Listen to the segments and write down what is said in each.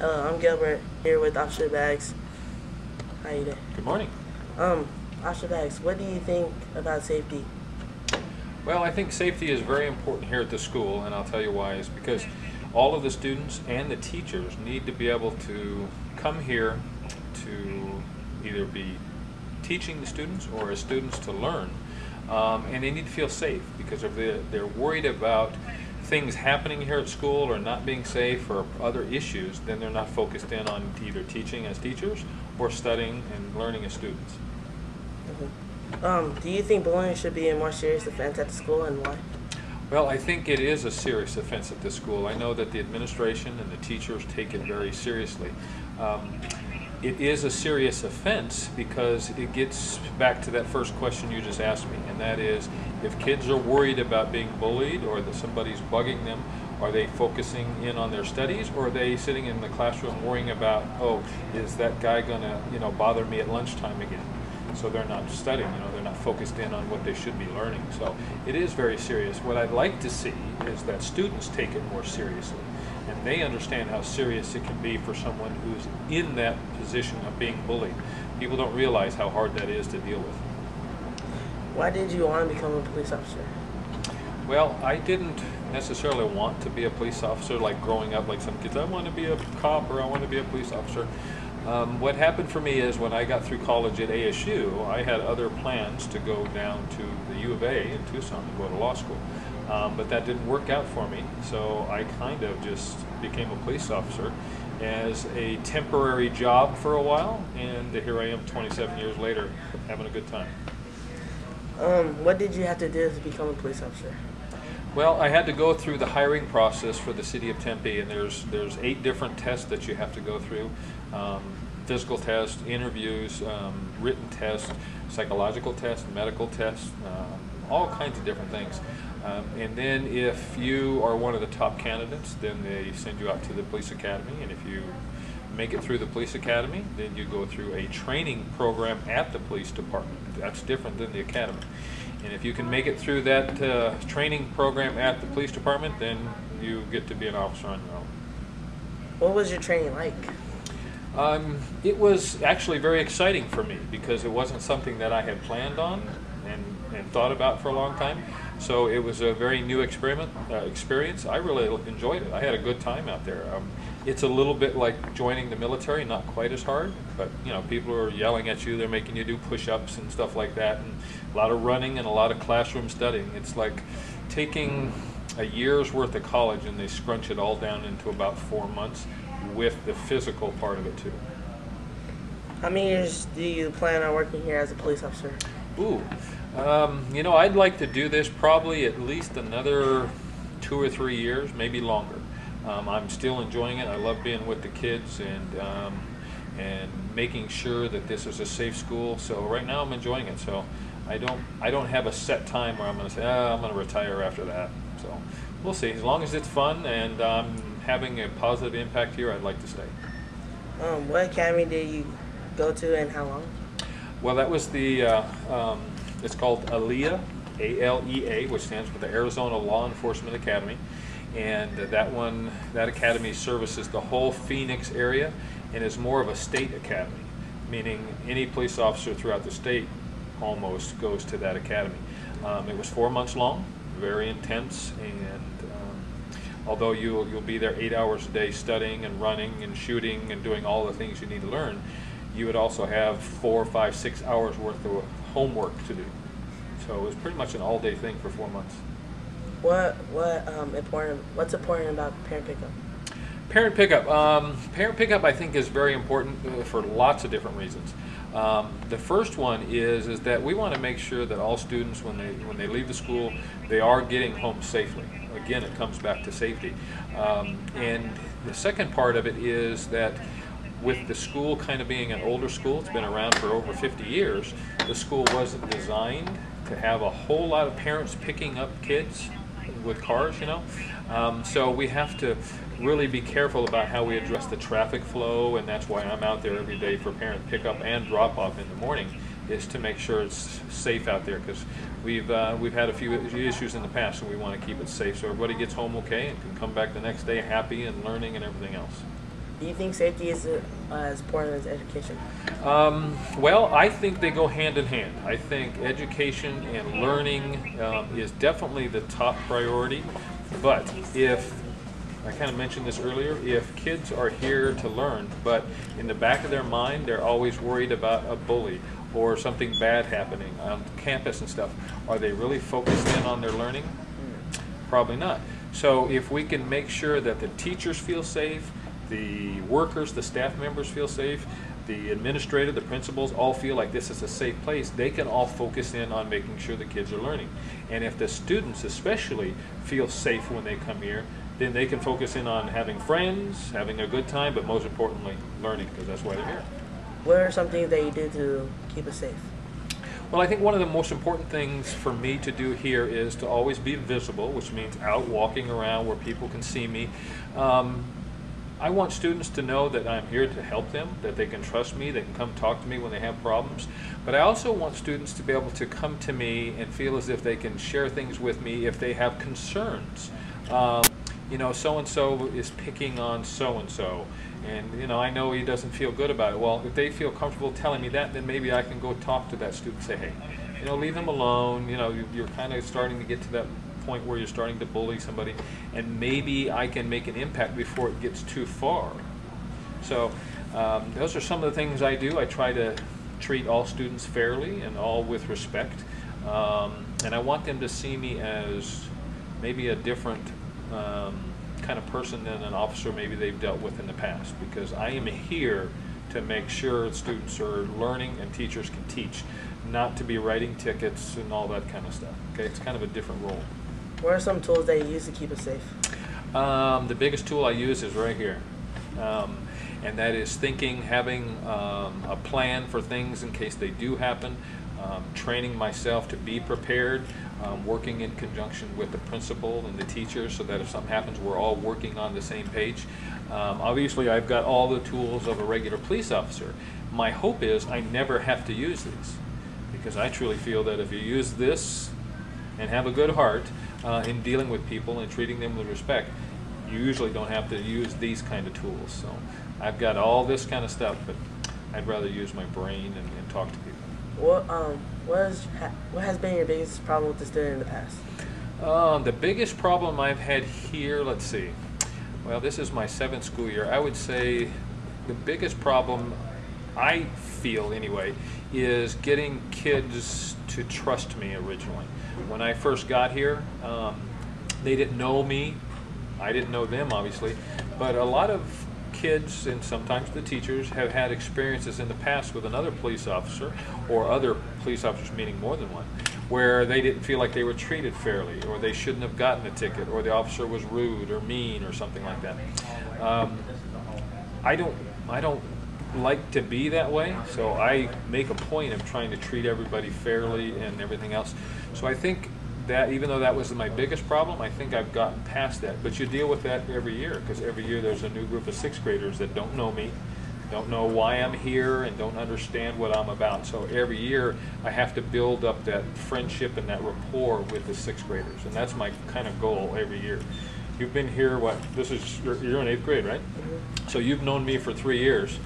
I'm Gilbert here with Officer Baggs. How you doing? Good morning. Officer Baggs, what do you think about safety? Well, I think safety is very important here at the school, and I'll tell you why. Is because all of the students and the teachers need to be able to come here to either be teaching the students or as students to learn, and they need to feel safe, because if they're worried about things happening here at school or not being safe or other issues, then they're not focused in on either teaching as teachers or studying and learning as students. Do you think bullying should be a more serious offense at the school, and why? Well, I think it is a serious offense at this school. I know that the administration and the teachers take it very seriously. It is a serious offense because it gets back to that first question you just asked me, and that is, if kids are worried about being bullied or that somebody's bugging them, are they focusing in on their studies, or are they sitting in the classroom worrying about, oh, is that guy gonna, bother me at lunchtime again? So they're not studying, they're not focused in on what they should be learning. So it is very serious. What I'd like to see is that students take it more seriously, and they understand how serious it can be for someone who's in that position of being bullied. People don't realize how hard that is to deal with. Why did you want to become a police officer? Well, I didn't necessarily want to be a police officer like growing up, like some kids. I want to be a cop or I want to be a police officer. What happened for me is when I got through college at ASU, I had other plans to go down to the U of A in Tucson to go to law school. But that didn't work out for me, so I kind of just became a police officer as a temporary job for a while, and here I am 27 years later having a good time. What did you have to do to become a police officer? Well, I had to go through the hiring process for the city of Tempe, and there's 8 different tests that you have to go through. Physical tests, interviews, written tests, psychological tests, medical tests, all kinds of different things. And then if you are one of the top candidates, then they send you out to the police academy, and if you make it through the police academy, then you go through a training program at the police department. That's different than the academy. And if you can make it through that training program at the police department, then you get to be an officer on your own. What was your training like? It was actually very exciting for me because it wasn't something that I had planned on and thought about for a long time. So it was a very new experience. I really enjoyed it. I had a good time out there. It's a little bit like joining the military, not quite as hard, but people are yelling at you, they're making you do push-ups and stuff like that, and a lot of running and a lot of classroom studying. It's like taking a year's worth of college and they scrunch it all down into about 4 months with the physical part of it too. How many years do you plan on working here as a police officer? Ooh, I'd like to do this probably at least another 2 or 3 years, maybe longer. I'm still enjoying it. I love being with the kids and making sure that this is a safe school. So right now I'm enjoying it. So I don't have a set time where I'm going to say, I'm going to retire after that. So we'll see. As long as it's fun and I'm having a positive impact here, I'd like to stay. What academy did you go to and how long? Well, that was the it's called ALEA, A-L-E-A, which stands for the Arizona Law Enforcement Academy. And that academy services the whole Phoenix area and is more of a state academy, meaning any police officer throughout the state almost goes to that academy. It was 4 months long, very intense, and although you'll be there 8 hours a day studying and running and shooting and doing all the things you need to learn, you would also have 4, 5, 6 hours worth of homework to do. So it was pretty much an all-day thing for 4 months. What's important about parent pickup? Parent pickup I think is very important for lots of different reasons. The first one is that we want to make sure that all students, when they leave the school, they are getting home safely. Again, it comes back to safety. And the second part of it is that with the school kind of being an older school, it's been around for over 50 years, the school wasn't designed to have a whole lot of parents picking up kids with cars, so we have to really be careful about how we address the traffic flow, and that's why I'm out there every day for parent pickup and drop off in the morning, is to make sure it's safe out there, because we've had a few issues in the past, and we want to keep it safe so everybody gets home okay and can come back the next day happy and learning and everything else. Do you think safety is as important as education? Well, I think they go hand in hand. I think education and learning is definitely the top priority. But if, I kind of mentioned this earlier, if kids are here to learn, but in the back of their mind, they're always worried about a bully or something bad happening on campus and stuff, are they really focused in on their learning? Probably not. So if we can make sure that the teachers feel safe, the workers, the staff members feel safe, the administrator, the principals all feel like this is a safe place, they can all focus in on making sure the kids are learning. And if the students especially feel safe when they come here, then they can focus in on having friends, having a good time, but most importantly, learning, because that's why they're here. What are some things that you do to keep us safe? Well, I think one of the most important things for me to do here is to always be visible, which means out walking around where people can see me. I want students to know that I'm here to help them, that they can trust me, they can come talk to me when they have problems. But I also want students to be able to come to me and feel as if they can share things with me if they have concerns. You know, so-and-so is picking on so-and-so, and you know, I know he doesn't feel good about it. Well, if they feel comfortable telling me that, then maybe I can go talk to that student and say, hey, you know, leave him alone. You know, you're kind of starting to get to that point where you're starting to bully somebody, and maybe I can make an impact before it gets too far. So those are some of the things I do. I try to treat all students fairly and all with respect, and I want them to see me as maybe a different kind of person than an officer maybe they've dealt with in the past, because I am here to make sure students are learning and teachers can teach, not to be writing tickets and all that kind of stuff. Okay, it's kind of a different role. What are some tools that you use to keep us safe? The biggest tool I use is right here, and that is thinking, having a plan for things in case they do happen, training myself to be prepared, working in conjunction with the principal and the teachers so that if something happens, we're all working on the same page. Obviously, I've got all the tools of a regular police officer. My hope is I never have to use these, because I truly feel that if you use this and have a good heart in dealing with people and treating them with respect, you usually don't have to use these kind of tools. So I've got all this kind of stuff, but I'd rather use my brain and talk to people. What has been your biggest problem with the student in the past? The biggest problem I've had here, let's see, well, this is my 7th school year. I would say the biggest problem I feel anyway is getting kids to trust me originally. When I first got here, they didn't know me. I didn't know them, obviously, but a lot of kids and sometimes the teachers have had experiences in the past with another police officer, or other police officers, meaning more than one, where they didn't feel like they were treated fairly, or they shouldn't have gotten a ticket, or the officer was rude or mean or something like that. I don't like to be that way, so I make a point of trying to treat everybody fairly and everything else. So I think that even though that was my biggest problem, I think I've gotten past that. But you deal with that every year, because every year there's a new group of 6th graders that don't know me, don't know why I'm here, and don't understand what I'm about. So every year I have to build up that friendship and that rapport with the 6th graders, and that's my kind of goal every year. You've been here, what, this is, you're in 8th grade, right? Mm-hmm. So you've known me for 3 years.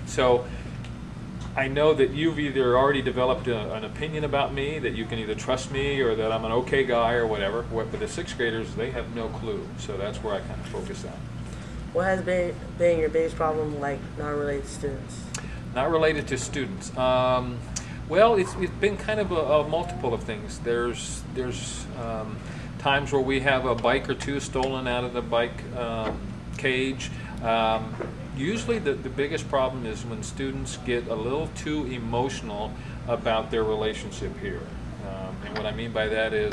So I know that you've either already developed an opinion about me, that you can either trust me or that I'm an okay guy or whatever. But the 6th graders, they have no clue. So that's where I kind of focus on. What has been your biggest problem, like, not related to students? Not related to students. Well, it's been kind of a multiple of things. There's times where we have a bike or two stolen out of the bike cage. Usually the biggest problem is when students get a little too emotional about their relationship here. And what I mean by that is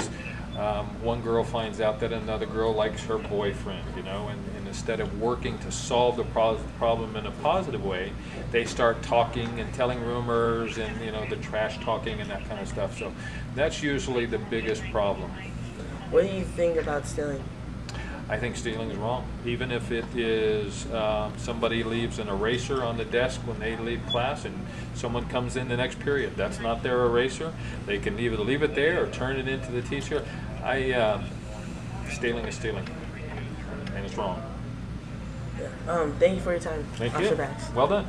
one girl finds out that another girl likes her boyfriend, you know, and instead of working to solve the problem in a positive way, they start talking and telling rumors and, you know, the trash talking and that kind of stuff. So that's usually the biggest problem. What do you think about stealing? I think stealing is wrong. Even if it is somebody leaves an eraser on the desk when they leave class and someone comes in the next period, that's not their eraser. They can either leave it there or turn it into the teacher. Stealing is stealing, and it's wrong. Thank you for your time, Thank Officer you. Baggs. Well done.